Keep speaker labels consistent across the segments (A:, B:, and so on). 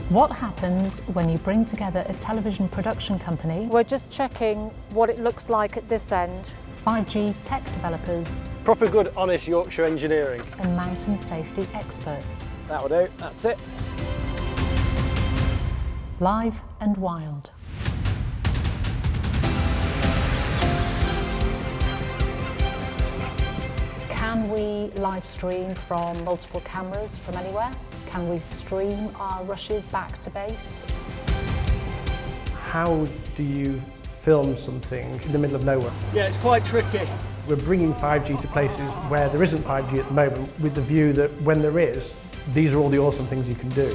A: What happens when you bring together a television production company?
B: We're just checking what it looks like at this end.
A: 5G tech developers
C: Proper good, honest Yorkshire engineering.
A: and mountain safety experts.
D: That'll do, that's it.
A: Live and Wild. Can we live stream from multiple cameras from anywhere? Can we stream our rushes back to base?
E: How do you film something in the middle of nowhere?
C: Yeah, it's quite tricky.
E: We're bringing 5G to places where there isn't 5G at the moment, with the view that when there is, these are all the awesome things you can do.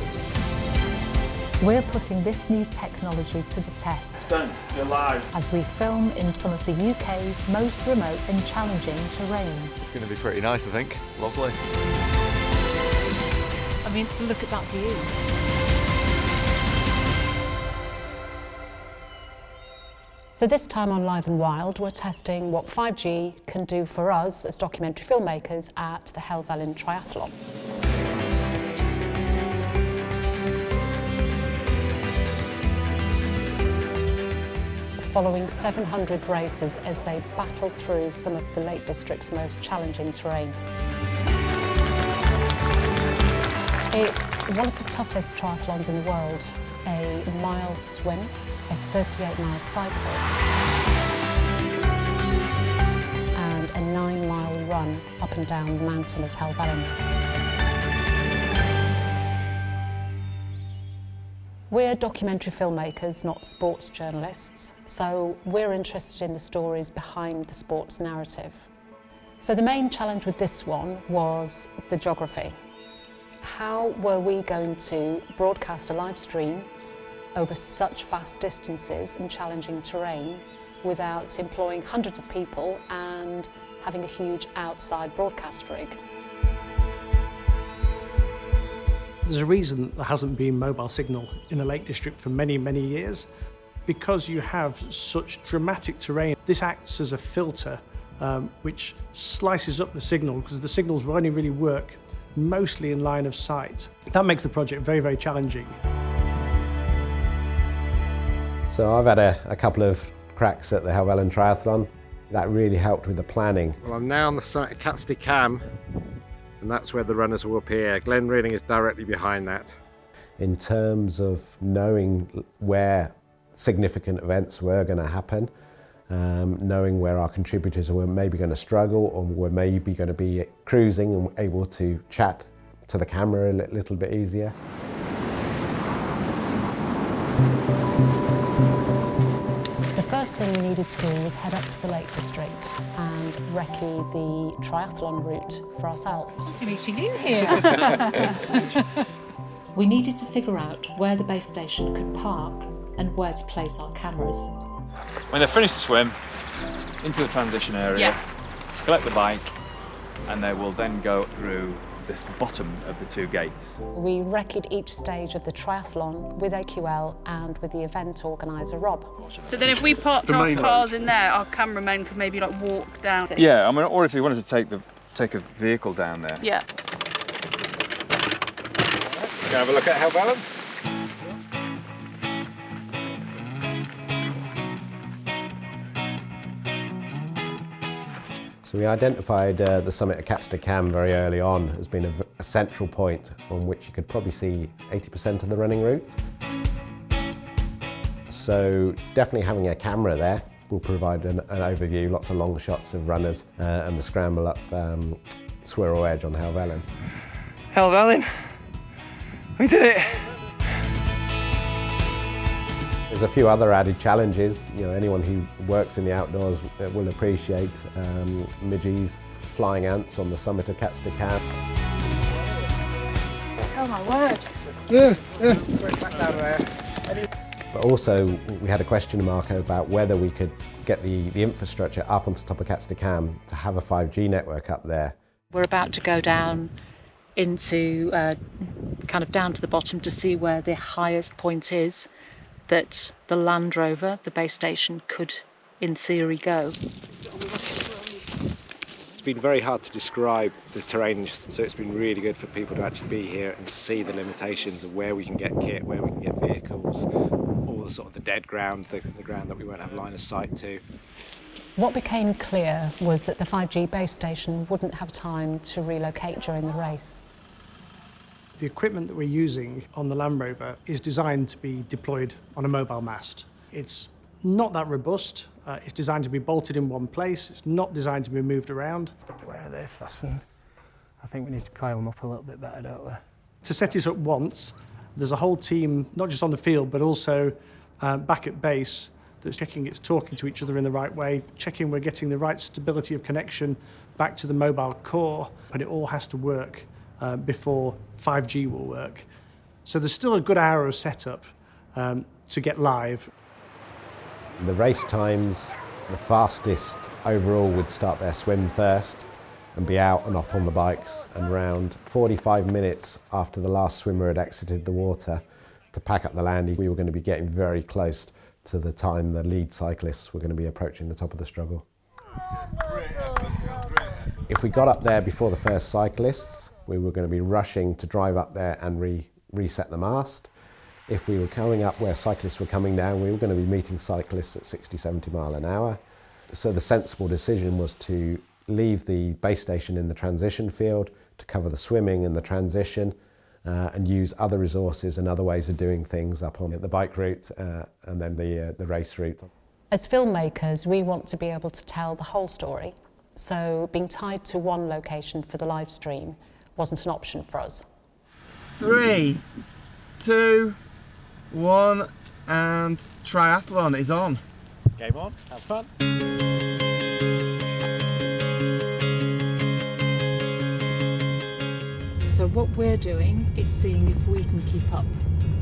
A: We're putting this new technology to the test
C: Done, you're live.
A: as we film in some of the UK's most remote and challenging terrains.
F: It's going to be pretty nice, I think. Lovely.
B: I mean, look at that view.
A: So this time on Live and Wild, we're testing what 5G can do for us as documentary filmmakers at the HELVELYN Triathlon. Following 700 racers as they battle through some of the Lake District's most challenging terrain. It's one of the toughest triathlons in the world. It's a mile swim, a 38-mile cycle, and a 9-mile run up and down the mountain of Helvellyn. We're documentary filmmakers, not sports journalists, so we're interested in the stories behind the sports narrative. So the main challenge with this one was the geography. How were we going to broadcast a live stream over such vast distances and challenging terrain without employing hundreds of people and having a huge outside broadcast rig?
E: There's a reason there hasn't been mobile signal in the Lake District for many, many years. Because you have such dramatic terrain, this acts as a filter which slices up the signal, because the signals will only really work mostly in line of sight. That makes the project very, very challenging.
D: So I've had a couple of cracks at the Helvellyn Triathlon. That really helped with the planning.
G: Well, I'm now on the site of Catstead Cam, and that's where the runners will appear. Glen Reading is directly behind that.
D: In terms of knowing where significant events were going to happen, knowing where our contributors were maybe going to struggle or were maybe going to be cruising and able to chat to the camera a little bit easier.
A: The first thing we needed to do was head up to the Lake District and recce the triathlon route for ourselves.
B: To meet you here.
A: We needed to figure out where the base station could park and where to place our cameras.
H: When they finish the swim, into the transition area,
B: Yes.
H: collect the bike, and they will then go through this bottom of the two gates.
A: We recce'd each stage of the triathlon with AQL and with the event organiser Rob.
I: So then if we parked our cars in there, our cameramen could maybe like walk down.
H: Yeah, I mean, or if you wanted to take a vehicle down there.
I: Yeah.
G: Let's go have a look at Helvellyn.
D: So we identified the summit of Catstead Cam very early on as being a central point on which you could probably see 80% of the running route. So definitely having a camera there will provide an overview, lots of long shots of runners and the scramble up Swirl Edge on Helvellyn.
C: Helvellyn, we did it.
D: There's a few other added challenges. You know, anyone who works in the outdoors will appreciate midges, flying ants on the summit of Catstead Cam.
B: Oh my word.
D: But also we had a question mark about whether we could get the infrastructure up onto top of Catstead Cam to have a 5G network up there.
B: We're about to go down into kind of down to the bottom to see where the highest point is that the Land Rover, the base station, could in theory go.
G: been very hard to describe the terrain, so it's been really good for people to actually be here and see the limitations of where we can get kit, where we can get vehicles, all the sort of the dead ground, the ground that we won't have line of sight to.
A: What became clear was that the 5G base station wouldn't have time to relocate during the race.
E: The equipment that we're using on the Land Rover is designed to be deployed on a mobile mast. It's not that robust. It's designed to be bolted in one place. It's not designed to be moved around.
J: Where are they fastened? I think we need to coil them up a little bit better, don't we?
E: To set it up once, there's a whole team, not just on the field, but also back at base, that's checking it's talking to each other in the right way, checking we're getting the right stability of connection back to the mobile core, and it all has to work before 5G will work. So there's still a good hour of setup to get live.
D: The race times, the fastest overall would start their swim first and be out and off on the bikes, and around 45 minutes after the last swimmer had exited the water to pack up the landing, we were going to be getting very close to the time the lead cyclists were going to be approaching the top of the struggle. If we got up there before the first cyclists, we were going to be rushing to drive up there and reset the mast. If we were coming up where cyclists were coming down, we were going to be meeting cyclists at 60, 70 mile an hour. So the sensible decision was to leave the base station in the transition field to cover the swimming and the transition, and use other resources and other ways of doing things up on the bike route and then the race route.
A: As filmmakers, we want to be able to tell the whole story, so being tied to one location for the live stream wasn't an option for us.
K: 3, 2, 1, and Triathlon is on.
G: Game on, have fun.
B: So what we're doing is seeing if we can keep up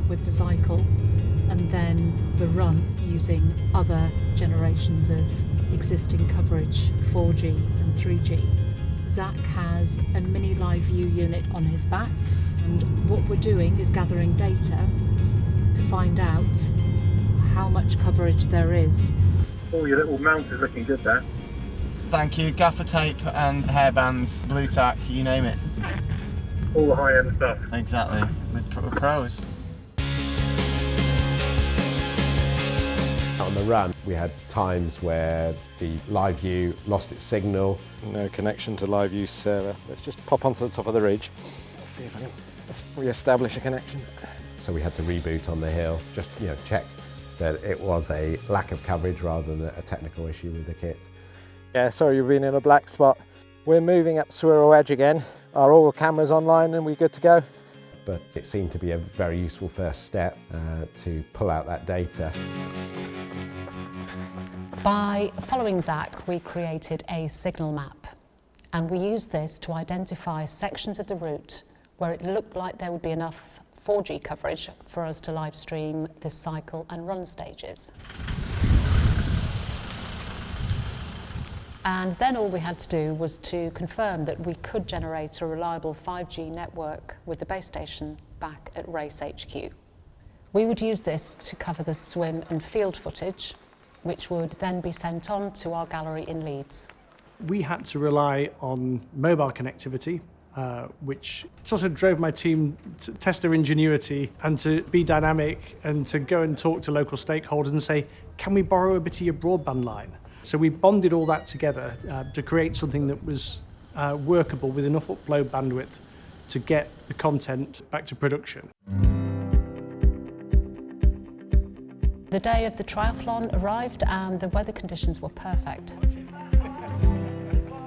B: with the cycle and then the run using other generations of existing coverage, 4G and 3G. Zach has a mini live view unit on his back, and what we're doing is gathering data to find out how much coverage there is.
L: Oh, your little mount is looking good there.
K: Thank you. Gaffer tape and hairbands, blue tack, you name it.
L: All the high-end stuff.
K: Exactly. We're pros.
D: On the run, we had times where the live view lost its signal.
G: No connection to live view server. Let's just pop onto the top of the ridge. Let's see if I can re-establish a connection.
D: So we had to reboot on the hill, just check that it was a lack of coverage rather than a technical issue with the kit.
G: Yeah, sorry you've been in a black spot. We're moving up Swirl Edge again. Are all the cameras online and we good to go?
D: But it seemed to be a very useful first step to pull out that data.
A: By following Zach, we created a signal map, and we used this to identify sections of the route where it looked like there would be enough 4G coverage for us to live stream the cycle and run stages. And then all we had to do was to confirm that we could generate a reliable 5G network with the base station back at Race HQ. We would use this to cover the swim and field footage, which would then be sent on to our gallery in Leeds.
E: We had to rely on mobile connectivity, which sort of drove my team to test their ingenuity and to be dynamic and to go and talk to local stakeholders and say, can we borrow a bit of your broadband line? So we bonded all that together to create something that was workable with enough upload bandwidth to get the content back to production.
A: The day of the triathlon arrived and the weather conditions were perfect.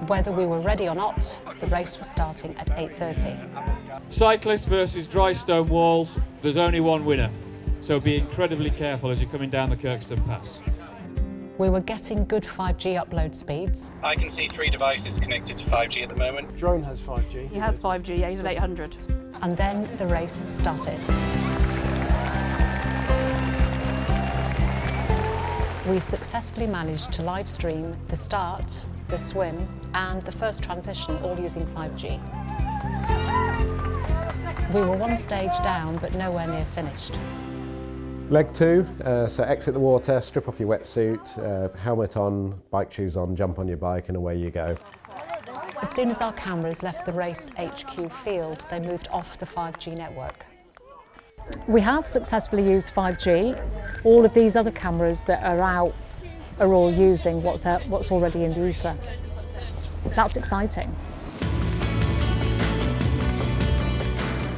A: Whether we were ready or not, the race was starting at 8:30.
M: Cyclist versus dry stone walls, there's only one winner. So be incredibly careful as you're coming down the Kirkstone Pass.
A: We were getting good 5G upload speeds.
L: I can see 3 devices connected to 5G at the moment.
E: Drone has 5G.
I: He has 5G, yeah, he's at 800.
A: And then the race started. We successfully managed to live stream the start, the swim, and the first transition, all using 5G. We were one stage down, but nowhere near finished.
D: Leg 2, so exit the water, strip off your wetsuit, helmet on, bike shoes on, jump on your bike and away you go.
A: As soon as our cameras left the Race HQ field, they moved off the 5G network.
B: We have successfully used 5G. All of these other cameras that are out are all using what's already in the ether. That's exciting.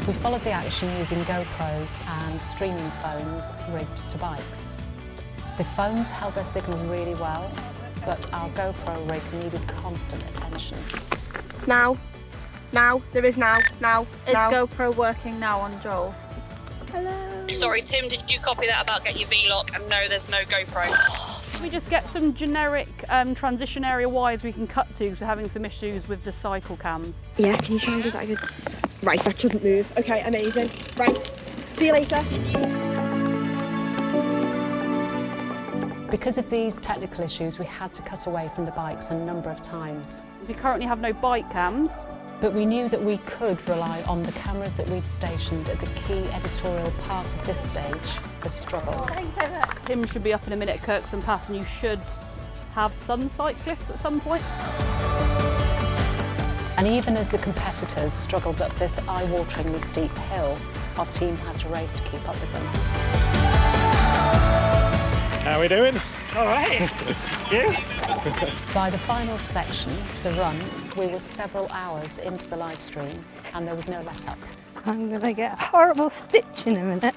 A: We followed the action using GoPros and streaming phones rigged to bikes. The phones held their signal really well, but our GoPro rig needed constant attention.
N: Now, there is now.
I: Is GoPro working now on Joel's?
N: Hello.
O: Sorry, Tim, did you copy that about getting your V-lock? And no, there's no GoPro.
I: Can we just get some generic transition area wires we can cut to because we're having some issues with the cycle cams?
N: Yeah, can you try and do that again? Right, that shouldn't move. Okay, amazing. Right, see you later.
A: Because of these technical issues, we had to cut away from the bikes a number of times.
I: We currently have no bike cams.
A: But we knew that we could rely on the cameras that we'd stationed at the key editorial part of this stage, the struggle.
I: Oh, thanks so much. Tim should be up in a minute at Kirkstone Pass, and you should have some cyclists at some point.
A: And even as the competitors struggled up this eye-wateringly steep hill, our team had to race to keep up with them.
C: How are we doing? All right. You?
A: By the final section, the run, we were several hours into the live stream and there was no let-up.
P: I'm going to get a horrible stitch in a minute.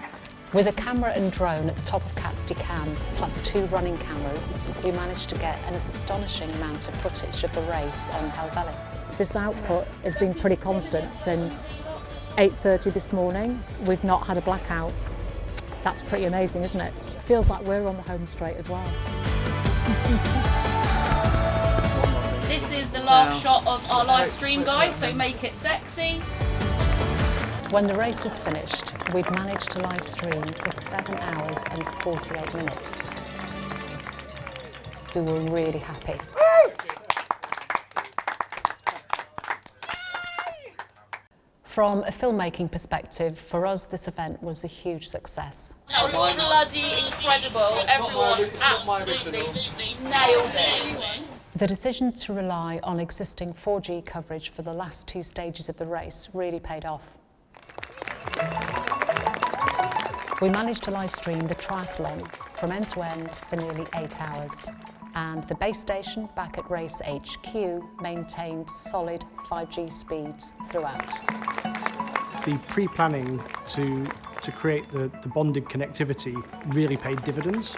A: With a camera and drone at the top of Catstead Cam, plus 2 running cameras, we managed to get an astonishing amount of footage of the race on HELVELYN.
B: This output has been pretty constant since 8:30 this morning. We've not had a blackout. That's pretty amazing, isn't it? Feels like we're on the home straight as well.
O: This is the last shot of our live stream, guys, so make it sexy.
A: When the race was finished, we'd managed to live stream for 7 hours and 48 minutes. We were really happy. From a filmmaking perspective, for us this event was a huge success.
O: That was bloody incredible. Everyone absolutely nailed it.
A: The decision to rely on existing 4G coverage for the last 2 stages of the race really paid off. We managed to live stream the triathlon from end to end for nearly 8 hours. And the base station back at Race HQ maintained solid 5G speeds throughout.
E: The pre-planning to create the bonded connectivity really paid dividends.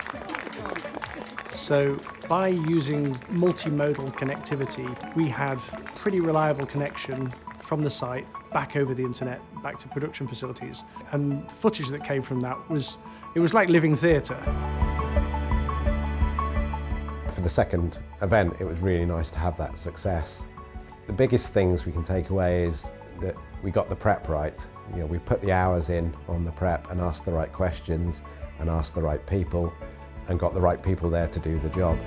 E: So by using multimodal connectivity, we had pretty reliable connection from the site back over the internet, back to production facilities. And footage that came from that was like living theatre.
D: For the second event, it was really nice to have that success. The biggest things we can take away is that we got the prep right. You know, we put the hours in on the prep and asked the right questions and asked the right people and got the right people there to do the job.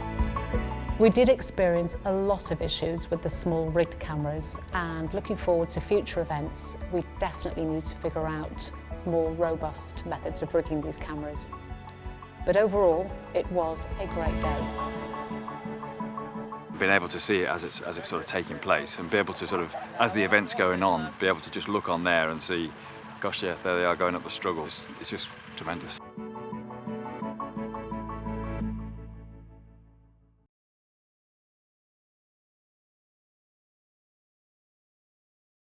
A: We did experience a lot of issues with the small rigged cameras, and looking forward to future events, we definitely need to figure out more robust methods of rigging these cameras. But overall, it was a great day.
H: Being able to see it as it's sort of taking place and be able to sort of, as the event's going on, be able to just look on there and see, gosh, yeah, there they are going up the struggle. It's just tremendous.